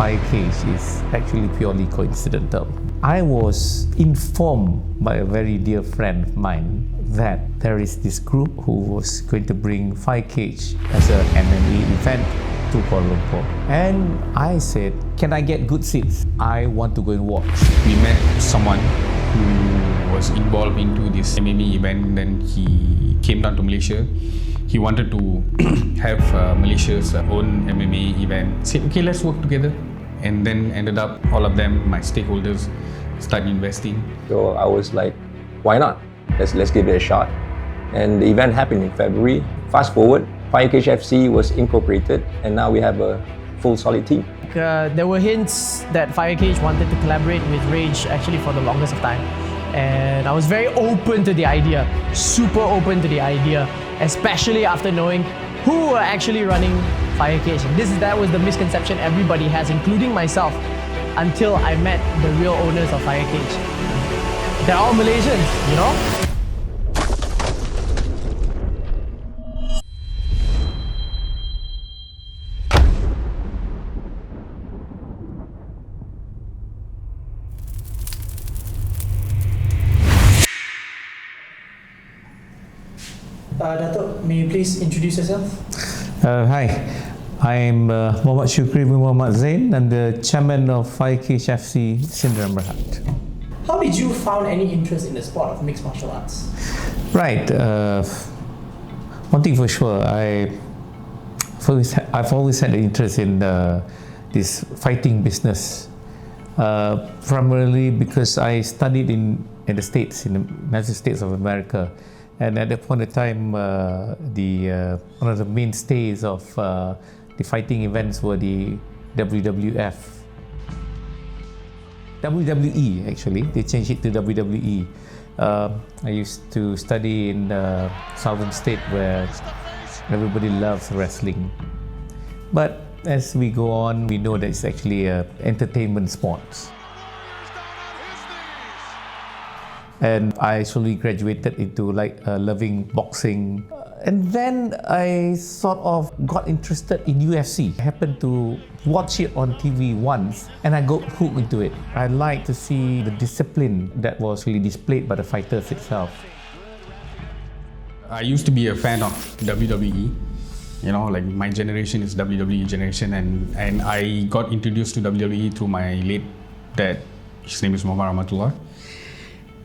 fire cage is actually purely coincidental. I was informed by a very dear friend of mine that there is this group who was going to bring fire cage as an MMA event to Kuala Lumpur. And I said, can I get good seats? I want to go and watch. We met someone who was involved into this MMA event, then he came down to Malaysia. He wanted to have Malaysia's own MMA event. Said, okay, let's work together. And then ended up, all of them, my stakeholders, start investing. So I was like, why not? Let's give it a shot. And the event happened in February. Fast forward, Fire Cage FC was incorporated, and now we have a full solid team. There were hints that Fire Cage wanted to collaborate with Rage actually for the longest of time. And I was very open to the idea, super open to the idea, especially after knowing who were actually running Fire Cage. That was the misconception everybody has, including myself, until I met the real owners of Fire Cage. They're all Malaysians, you know? Dato', may you please introduce yourself? Hi, I'm Muhammad Shukri bin Muhammad Zain. I'm the chairman of Fire Cage FC Sindram Berhad. How did you found any interest in the sport of mixed martial arts? Right. One thing for sure, I've always had an interest in this fighting business. Primarily because I studied in the States, in the United States of America. And at that point in time, one of the mainstays of the fighting events were the WWE actually. They changed it to WWE. I used to study in Southern State where everybody loves wrestling. But as we go on, we know that it's actually entertainment sports. And I slowly graduated into loving boxing. And then I sort of got interested in UFC. I happened to watch it on TV once and I got hooked into it. I like to see the discipline that was really displayed by the fighters itself. I used to be a fan of WWE. You know, like my generation is WWE generation, and I got introduced to WWE through my late dad. His name is Muhammad Rahmatullah.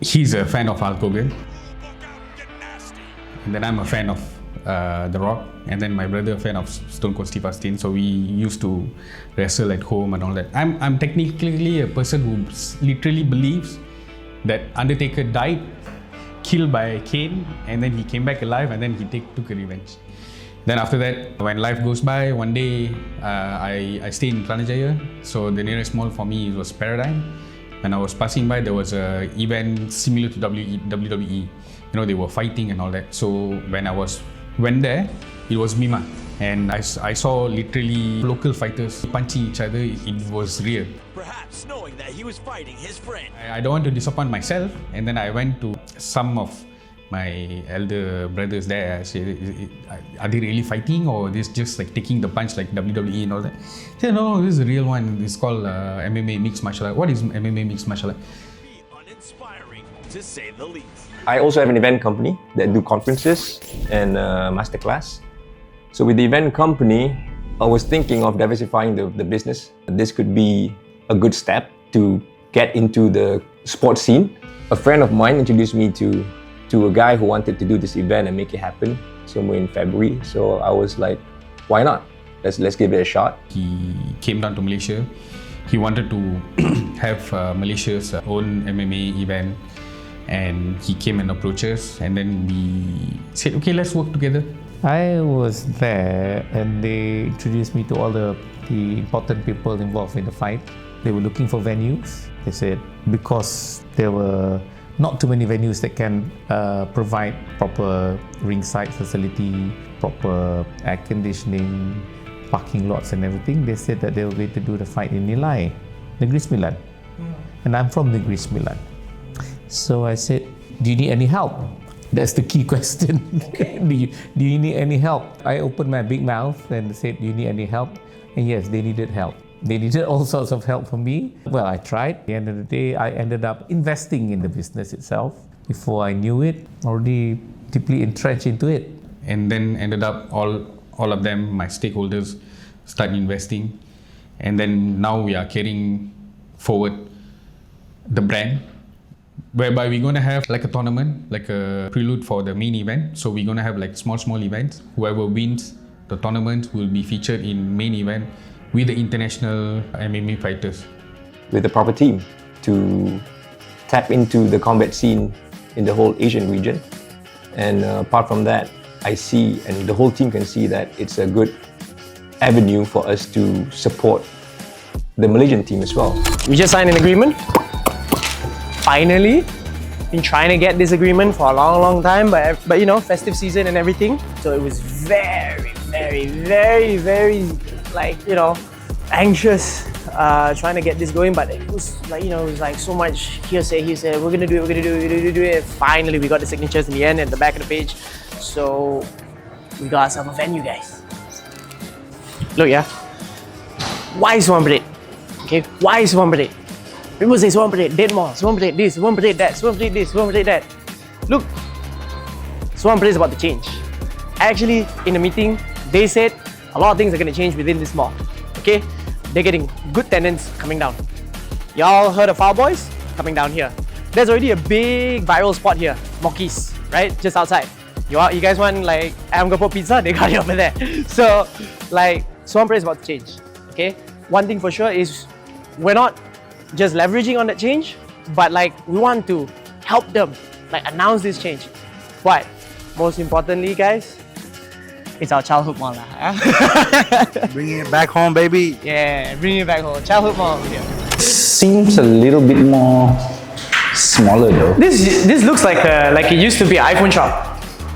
He's a fan of Hulk Hogan, and then I'm a fan of The Rock, and then my brother a fan of Stone Cold Steve Austin. So we used to wrestle at home and all that. I'm technically a person who literally believes that Undertaker died, killed by Kane, and then he came back alive, and then he took a revenge. Then after that, when life goes by, one day I stayed in Tranajaya, so the nearest mall for me was Paradigm. When I was passing by, there was an event similar to WWE. You know, they were fighting and all that. So when I went there, it was Mima. And I saw literally local fighters punching each other. It was real. Perhaps knowing that he was fighting his friend. I don't want to disappoint myself. And then I went to some of my elder brothers there. I said, are they really fighting, or this just like taking the punch like WWE and all that? They said, no, this is a real one. It's called MMA mixed martial art. What is MMA mixed martial art? Uninspiring, to say the least. I also have an event company that do conferences and masterclass. So with the event company, I was thinking of diversifying the business. This could be a good step to get into the sports scene. A friend of mine introduced me to a guy who wanted to do this event and make it happen somewhere in February. So I was like, why not? Let's give it a shot. He came down to Malaysia. He wanted to have Malaysia's own MMA event, and he came and approached us, and then we said, okay, let's work together. I was there and they introduced me to all the important people involved in the fight. They were looking for venues. They said because there were not too many venues that can provide proper ringside facility, proper air conditioning, parking lots and everything. They said that they were going to do the fight in Nilai, Negeri Sembilan. And I'm from Negeri Sembilan. So I said, do you need any help? That's the key question. Okay. do you need any help? I opened my big mouth and said, do you need any help? And yes, they needed help. They needed all sorts of help from me. Well, I tried. At the end of the day, I ended up investing in the business itself. Before I knew it, already deeply entrenched into it. And then ended up all of them, my stakeholders, start investing. And then now we are carrying forward the brand, whereby we're going to have like a tournament, like a prelude for the main event. So we're going to have like small events. Whoever wins the tournament will be featured in main event with the international MMA fighters. With the proper team to tap into the combat scene in the whole Asian region. And apart from that, I see, and the whole team can see, that it's a good avenue for us to support the Malaysian team as well. We just signed an agreement. Finally. Been trying to get this agreement for a long time, but you know, festive season and everything. So it was very, like, you know, anxious trying to get this going. But it was like, you know, it was like so much hearsay. We're gonna do it. Finally, we got the signatures in the end at the back of the page. So we got ourselves a venue, guys. Look, yeah. Why Swan Parade? Okay, why Swan Parade? People say Swan Parade, Dead Mall, Swan Parade this, Swan Parade that, Swan Parade this, Swan Parade that. Look, Swan Parade is about to change. Actually, in the meeting, they said a lot of things are going to change within this mall. Okay, they're getting good tenants coming down. Y'all heard of Far Boys? Coming down here. There's already a big viral spot here, Moki's, right? Just outside. You guys want like Ayam Gepuk pizza? They got it over there. So, like, Swan Parade is about to change. Okay, one thing for sure is we're not just leveraging on that change, but like we want to help them like announce this change. But most importantly, guys, it's our childhood mall. Bringing it back home, baby. Yeah, bringing it back home. Childhood mall. Yeah. Seems a little bit more smaller though. This looks like it used to be an iPhone shop.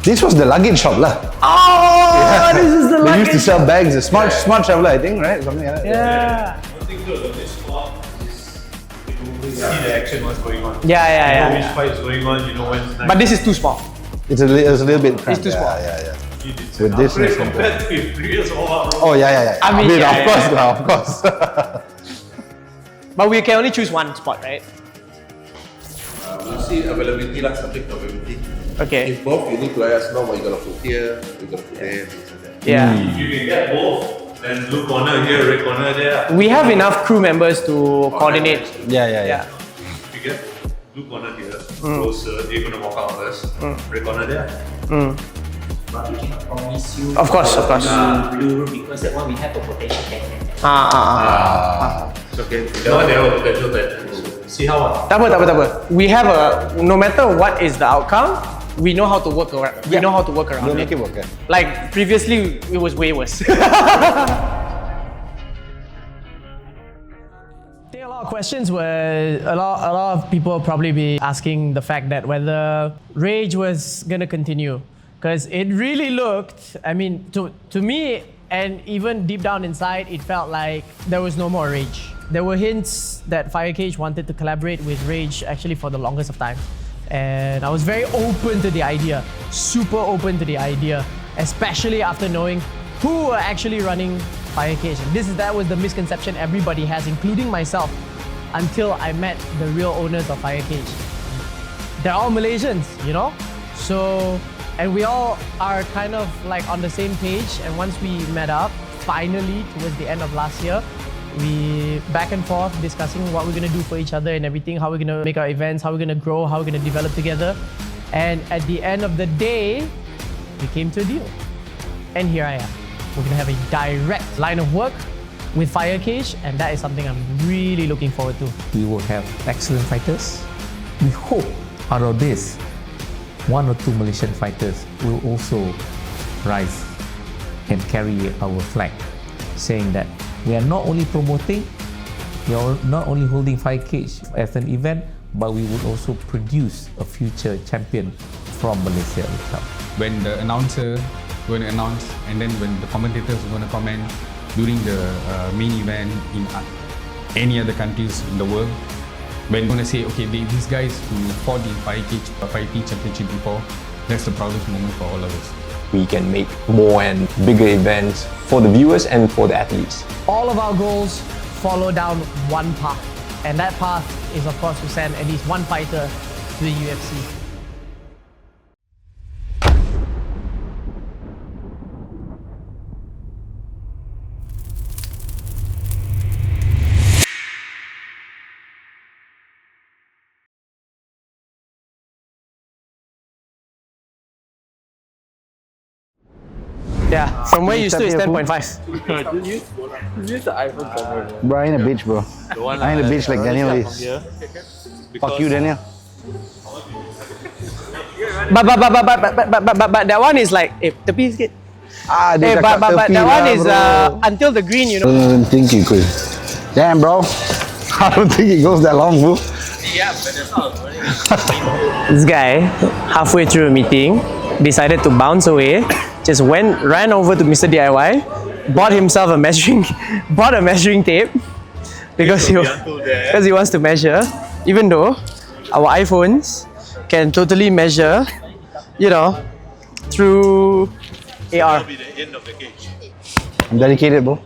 This was the luggage shop lah. Oh, this is the They luggage. used to sell bags, smart traveler, I think, right? Something like that. Yeah. One thing good about this spot is you see the action, what's going on. Yeah. You know which fight is going on, you know when's next. But this is too small. It's a little bit cramped. too small. Yeah. It's with an this upgrade is compared to previous all-out road. Oh yeah. I mean, yeah, of course, lah, of course. But we can only choose one spot, right? We'll see availability lah, subject to availability. Okay. If both, you need to let us know what you're gonna put here, you're gonna put there, things like that. Yeah. If you can get both, then blue corner here, red corner there. We have enough crew members to coordinate. Yeah. If you get blue corner here, closer, they're gonna walk out first. Red corner there. But we cannot promise you. Of course. Blue room because that one we have a potential tenant. It's okay. That one they have a potential tenant. See how Tak apa. We have no matter what is the outcome, we know how to work around. We know how to work around We'll it. make it work. Yeah. Like previously, it was way worse. I think a lot of questions were a lot of people probably be asking the fact that whether Rage was gonna continue, because it really looked. I mean, to me, and even deep down inside, it felt like there was no more Rage. There were hints that Firecage wanted to collaborate with Rage actually for the longest of time. And I was very open to the idea, super open to the idea, especially after knowing who were actually running Firecage. And that was the misconception everybody has, including myself, until I met the real owners of Firecage. They're all Malaysians, you know? So, and we all are kind of like on the same page. And once we met up, finally, towards the end of last year, we back and forth discussing what we're gonna do for each other and everything, how we're gonna make our events, how we're gonna grow, how we're gonna develop together. And at the end of the day, we came to a deal. And here I am. We're gonna have a direct line of work with Firecage, and that is something I'm really looking forward to. We will have excellent fighters. We hope out of this, 1 or 2 Malaysian fighters will also rise and carry our flag, saying that we are not only promoting, we are not only holding Firecage as an event, but we will also produce a future champion from Malaysia itself. When the announcer going to announce, and then when the commentators are going to comment during the main event in any other countries in the world, when going to say, okay, these guys who fought in Fighting Championship before, that's the proudest moment for all of us. We can make more and bigger events for the viewers and for the athletes. All of our goals follow down one path. And that path is, of course, to send at least one fighter to the UFC. Yeah, from where you stood is 10.5. Use the iPhone camera. Bro, I ain't a bitch, bro. I ain't a bitch like Daniel is. Fuck you, Daniel. But that one is like, tepi sikit. Dia cakap But tepi that lah, one is bro. until the green, you I know. don't think you could. Damn, bro. I don't think it goes that long, bro. This guy, halfway through a meeting, decided to bounce away, just ran over to Mr. DIY, bought himself a measuring tape because he wants to measure, even though our iPhones can totally measure, you know, through AR. That'll be the end of the cage. I'm dedicated, bro.